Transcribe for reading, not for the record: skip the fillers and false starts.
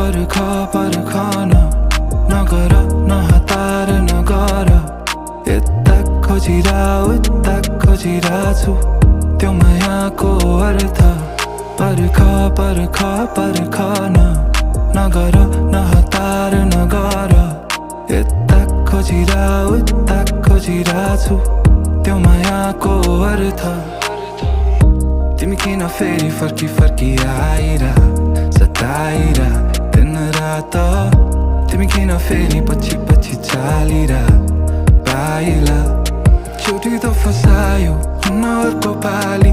पर्खन नगर नहतार नगर यता खोजिरा उता खोजिरा छु त्यो मायाको अर्थ पर्खन नगर नहतार नगर यता खोजिरा उता खोजिरा छु त्यो मायाको अर्थ तिमी किन फेरि फर्की आइरा सताइरा दिन रात तिमी किन फेरि पछि चालिरा पाइला चोटी त फसायो न अर्को पाली